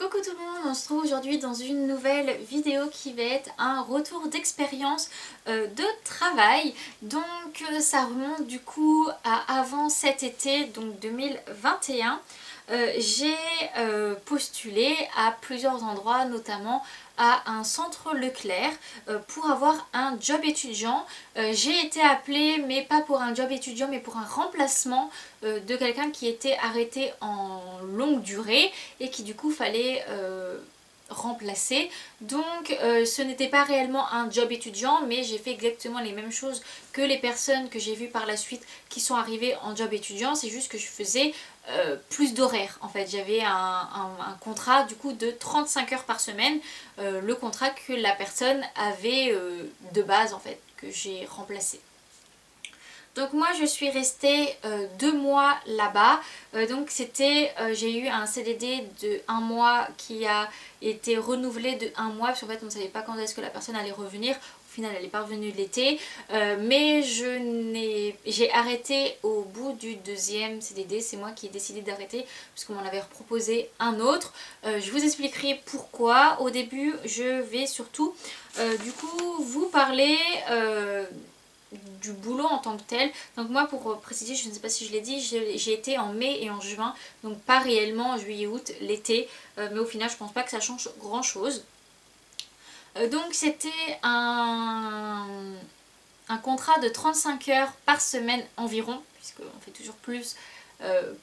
Coucou tout le monde, on se trouve aujourd'hui dans une nouvelle vidéo qui va être un retour d'expérience de travail. Donc ça remonte du coup à avant cet été, donc 2021. J'ai postulé à plusieurs endroits, notamment à un centre Leclerc pour avoir un job étudiant. J'ai été appelée mais pas pour un job étudiant mais pour un remplacement de quelqu'un qui était arrêté en longue durée et qui du coup fallait remplacer. Donc ce n'était pas réellement un job étudiant, mais j'ai fait exactement les mêmes choses que les personnes que j'ai vues par la suite qui sont arrivées en job étudiant. C'est juste que je faisais plus d'horaires en fait. J'avais un contrat du coup de 35 heures par semaine, le contrat que la personne avait de base en fait, que j'ai remplacé. Donc moi je suis restée 2 mois là-bas, donc j'ai eu un CDD de 1 mois qui a été renouvelé de 1 mois, parce qu'en fait on ne savait pas quand est-ce que la personne allait revenir. Au final elle n'est pas revenue l'été, mais j'ai arrêté au bout du deuxième CDD, c'est moi qui ai décidé d'arrêter parce qu'on m'en avait proposé un autre. Je vous expliquerai pourquoi. Au début je vais surtout du coup vous parler du boulot en tant que tel. Donc moi pour préciser, je ne sais pas si je l'ai dit, j'ai été en mai et en juin, donc pas réellement en juillet août, l'été, mais au final je pense pas que ça change grand chose. Donc c'était un contrat de 35 heures par semaine environ, puisqu'on fait toujours plus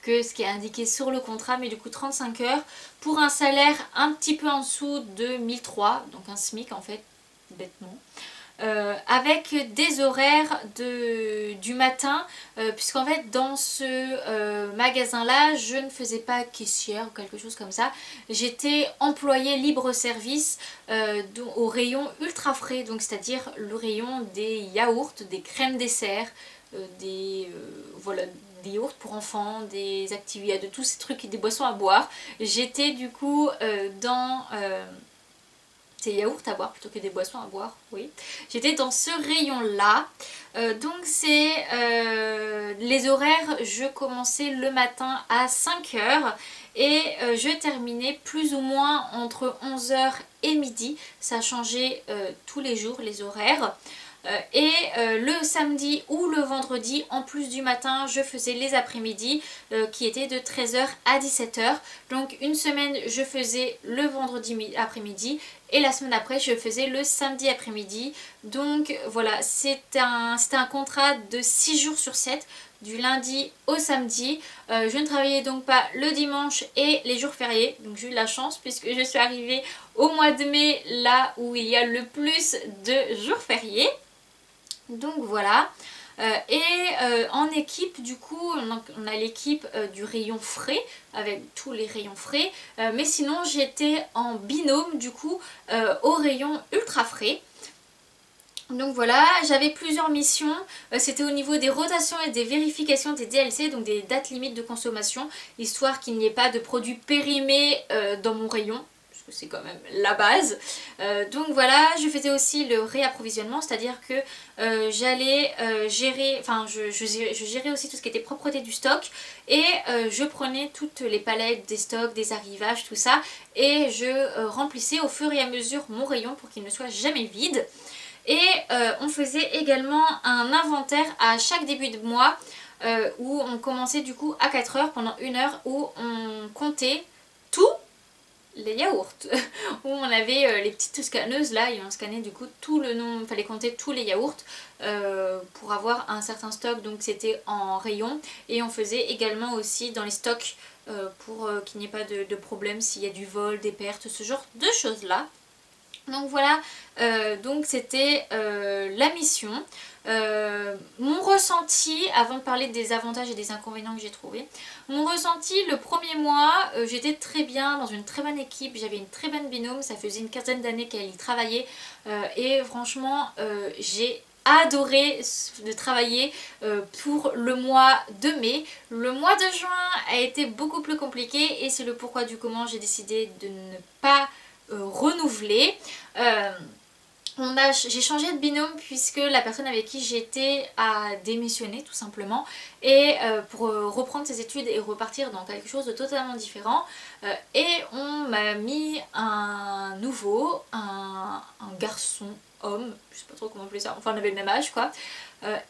que ce qui est indiqué sur le contrat, mais du coup 35 heures pour un salaire un petit peu en dessous de 1003, donc un SMIC en fait, bêtement. Avec des horaires du matin, puisqu'en fait dans ce magasin là je ne faisais pas caissière ou quelque chose comme ça, j'étais employée libre service au rayon ultra frais, donc c'est à dire le rayon des yaourts, des crèmes dessert, voilà, des yaourts pour enfants, des activités, de tous ces trucs, des boissons à boire. J'étais du coup dans c'est yaourt à boire plutôt que des boissons à boire, oui. J'étais dans ce rayon-là. Donc c'est les horaires, je commençais le matin à 5 heures et je terminais plus ou moins entre 11 heures et midi. Ça changeait tous les jours les horaires. Le samedi ou le vendredi, en plus du matin, je faisais les après-midi qui étaient de 13 heures à 17 heures. Donc une semaine, je faisais le vendredi après-midi et la semaine après, je faisais le samedi après-midi. Donc voilà, c'était un contrat de 6 jours sur 7, du lundi au samedi. Je ne travaillais donc pas le dimanche et les jours fériés. Donc j'ai eu de la chance puisque je suis arrivée au mois de mai, là où il y a le plus de jours fériés. Donc voilà. En équipe, du coup, on a l'équipe du rayon frais, avec tous les rayons frais. Mais sinon, j'étais en binôme, du coup, au rayon ultra frais. Donc voilà, j'avais plusieurs missions, c'était au niveau des rotations et des vérifications des DLC, donc des dates limites de consommation, histoire qu'il n'y ait pas de produits périmés dans mon rayon, parce que c'est quand même la base. Donc voilà, je faisais aussi le réapprovisionnement, c'est-à-dire que j'allais gérer, enfin je gérais aussi tout ce qui était propreté du stock, et je prenais toutes les palettes des stocks, des arrivages, tout ça, et je remplissais au fur et à mesure mon rayon pour qu'il ne soit jamais vide. Et on faisait également un inventaire à chaque début de mois où on commençait du coup à 4 heures pendant 1 heure où on comptait tous les yaourts. Où on avait les petites scanneuses là et on scannait du coup tout le nom, il fallait compter tous les yaourts pour avoir un certain stock, donc c'était en rayon. Et on faisait également aussi dans les stocks pour qu'il n'y ait pas de problème s'il y a du vol, des pertes, ce genre de choses là. Donc voilà, donc c'était la mission. Mon ressenti, avant de parler des avantages et des inconvénients que j'ai trouvés, mon ressenti le premier mois, j'étais très bien, dans une très bonne équipe, j'avais une très bonne binôme, ça faisait une quinzaine d'années qu'elle y travaillait et franchement j'ai adoré de travailler pour le mois de mai. Le mois de juin a été beaucoup plus compliqué et c'est le pourquoi du comment j'ai décidé de ne pas renouveler. J'ai changé de binôme puisque la personne avec qui j'étais a démissionné tout simplement et pour reprendre ses études et repartir dans quelque chose de totalement différent et on m'a mis un nouveau, un garçon, homme, je sais pas trop comment appeler ça, enfin on avait le même âge quoi.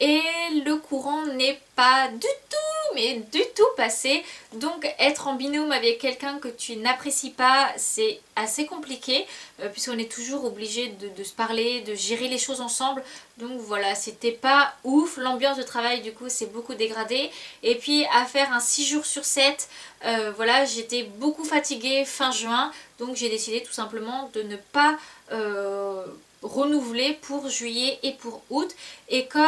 Et le courant n'est pas du tout, mais du tout passé. Donc être en binôme avec quelqu'un que tu n'apprécies pas, c'est assez compliqué puisqu'on est toujours obligé de se parler, de gérer les choses ensemble. Donc voilà, c'était pas ouf. L'ambiance de travail du coup s'est beaucoup dégradée. Et puis à faire un 6 jours sur 7, voilà, j'étais beaucoup fatiguée fin juin. Donc j'ai décidé tout simplement de ne pas renouveler pour juillet et pour août. Et comme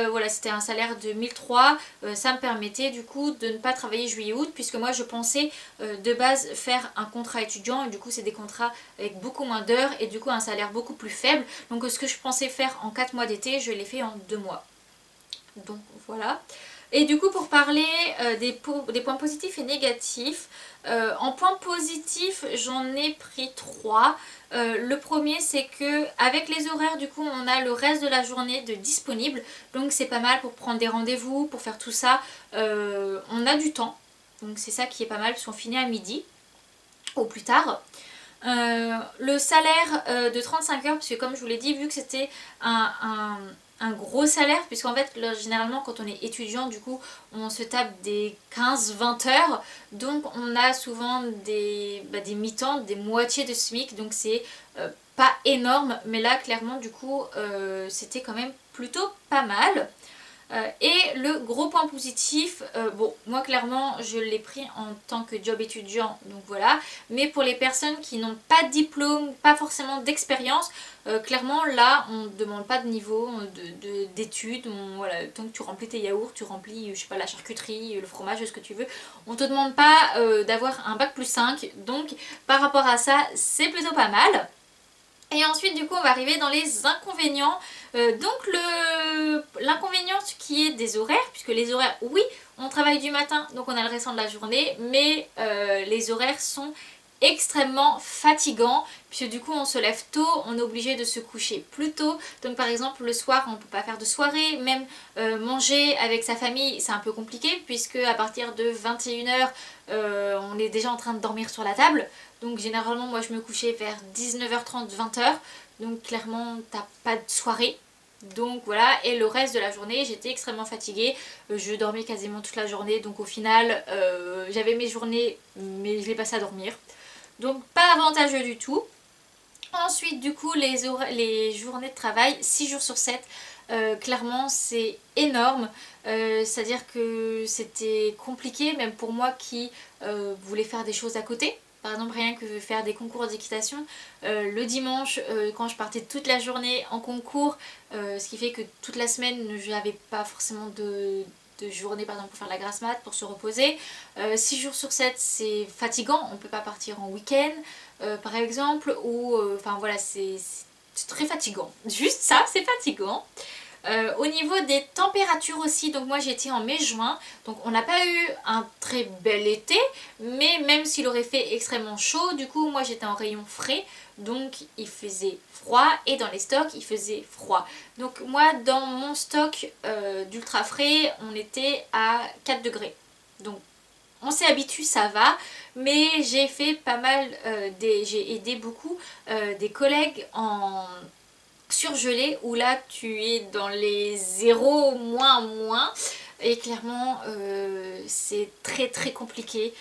voilà, c'était un salaire de 1003, ça me permettait du coup de ne pas travailler juillet-août puisque moi je pensais de base faire un contrat étudiant et du coup c'est des contrats avec beaucoup moins d'heures et du coup un salaire beaucoup plus faible. Donc ce que je pensais faire en 4 mois d'été, je l'ai fait en 2 mois. Donc voilà. Et du coup pour parler des points positifs et négatifs, en points positifs j'en ai pris 3. Le premier c'est que avec les horaires du coup on a le reste de la journée de disponible. Donc c'est pas mal pour prendre des rendez-vous, pour faire tout ça. On a du temps. Donc c'est ça qui est pas mal parce qu'on finit à midi au plus tard. Le salaire de 35 heures, parce que comme je vous l'ai dit, vu que c'était un gros salaire, puisqu'en fait là, généralement quand on est étudiant du coup on se tape des 15-20 heures, donc on a souvent des mi-temps, des moitiés de SMIC, donc c'est pas énorme, mais là clairement du coup c'était quand même plutôt pas mal. Et le gros point positif, bon moi clairement je l'ai pris en tant que job étudiant, donc voilà, mais pour les personnes qui n'ont pas de diplôme, pas forcément d'expérience, clairement là on ne demande pas de niveau d'études, voilà, tant que tu remplis tes yaourts, tu remplis je sais pas la charcuterie, le fromage, ce que tu veux, on te demande pas d'avoir un bac plus 5, donc par rapport à ça c'est plutôt pas mal. Et ensuite du coup on va arriver dans les inconvénients. Donc l'inconvénient qui est des horaires, puisque les horaires, oui, on travaille du matin, donc on a le restant de la journée, mais les horaires sont extrêmement fatigants, puisque du coup on se lève tôt, on est obligé de se coucher plus tôt. Donc par exemple le soir on ne peut pas faire de soirée, même manger avec sa famille c'est un peu compliqué, puisque à partir de 21 h on est déjà en train de dormir sur la table. Donc généralement moi je me couchais vers 19h30, 20h. Donc clairement t'as pas de soirée. Donc voilà, et le reste de la journée j'étais extrêmement fatiguée. Je dormais quasiment toute la journée. Donc au final j'avais mes journées mais je les passais à dormir. Donc pas avantageux du tout. Ensuite du coup les journées de travail 6 jours sur 7. Clairement c'est énorme, c'est à dire que c'était compliqué même pour moi qui voulais faire des choses à côté. Par exemple rien que faire des concours d'équitation, le dimanche quand je partais toute la journée en concours, ce qui fait que toute la semaine je n'avais pas forcément de journée par exemple pour faire la grasse mat, pour se reposer. 6 jours sur 7 c'est fatigant, on ne peut pas partir en week-end par exemple, ou enfin voilà c'est très fatigant, juste ça c'est fatigant. Au niveau des températures aussi, donc moi j'étais en mai-juin, donc on n'a pas eu un très bel été, mais même s'il aurait fait extrêmement chaud, du coup moi j'étais en rayon frais, donc il faisait froid et dans les stocks il faisait froid. Donc moi dans mon stock d'ultra frais on était à 4 degrés, donc on s'est habitué, ça va, mais j'ai fait pas mal, j'ai aidé beaucoup des collègues en surgelé où là tu es dans les 0 moins et clairement c'est très très compliqué.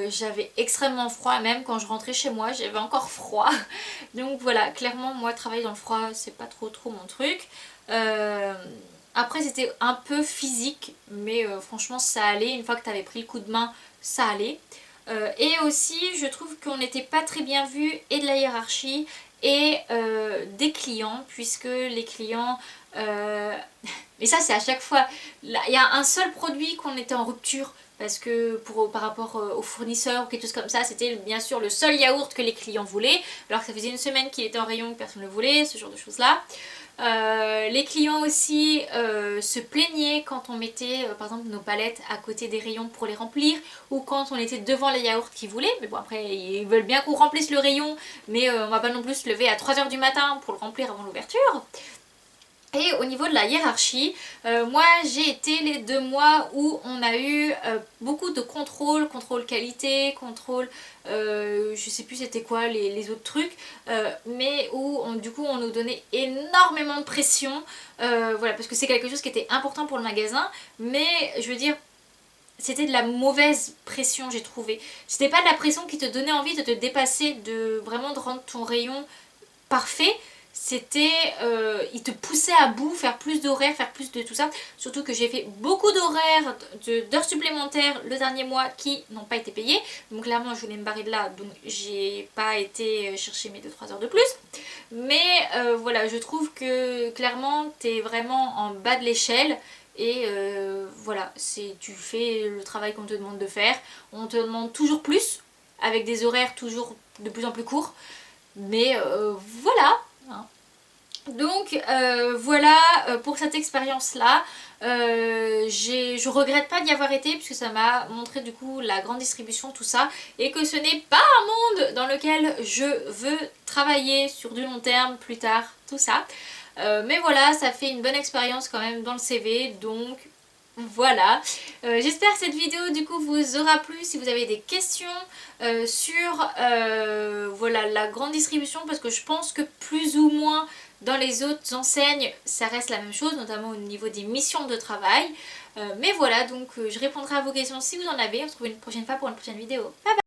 J'avais extrêmement froid, même quand je rentrais chez moi j'avais encore froid. Donc voilà, clairement moi travailler dans le froid c'est pas trop mon truc. Après c'était un peu physique mais franchement ça allait, une fois que tu avais pris le coup de main ça allait. Et aussi je trouve qu'on n'était pas très bien vu et de la hiérarchie et des clients, puisque les clients mais ça c'est à chaque fois, il y a un seul produit qu'on était en rupture parce que par rapport aux fournisseurs ou quelque chose comme ça, c'était bien sûr le seul yaourt que les clients voulaient, alors que ça faisait une semaine qu'il était en rayon, que personne ne le voulait, ce genre de choses là. Les clients aussi se plaignaient quand on mettait par exemple nos palettes à côté des rayons pour les remplir, ou quand on était devant les yaourts qu'ils voulaient. Mais bon, après ils veulent bien qu'on remplisse le rayon, mais on va pas non plus se lever à 3 h du matin pour le remplir avant l'ouverture. Et au niveau de la hiérarchie, moi j'ai été les 2 mois où on a eu beaucoup de contrôle qualité, contrôle, je sais plus c'était quoi les autres trucs, mais où du coup on nous donnait énormément de pression, voilà, parce que c'est quelque chose qui était important pour le magasin, mais je veux dire, c'était de la mauvaise pression, j'ai trouvé. C'était pas de la pression qui te donnait envie de te dépasser, de vraiment de rendre ton rayon parfait. C'était, il te poussait à bout, faire plus d'horaires, faire plus de tout ça. Surtout que j'ai fait beaucoup d'horaires, d'heures supplémentaires le dernier mois qui n'ont pas été payées. Donc clairement je voulais me barrer de là, donc j'ai pas été chercher mes 2-3 heures de plus. Mais voilà, je trouve que clairement t'es vraiment en bas de l'échelle. Et voilà, tu fais le travail qu'on te demande de faire. On te demande toujours plus, avec des horaires toujours de plus en plus courts. Mais voilà, hein. Donc voilà pour cette expérience là. Je regrette pas d'y avoir été puisque ça m'a montré du coup la grande distribution, tout ça, et que ce n'est pas un monde dans lequel je veux travailler sur du long terme plus tard, tout ça. Mais voilà, ça fait une bonne expérience quand même dans le CV, donc voilà, j'espère que cette vidéo du coup vous aura plu. Si vous avez des questions sur voilà, la grande distribution, parce que je pense que plus ou moins dans les autres enseignes ça reste la même chose, notamment au niveau des missions de travail, mais voilà, donc je répondrai à vos questions si vous en avez. On se retrouve une prochaine fois pour une prochaine vidéo. Bye bye.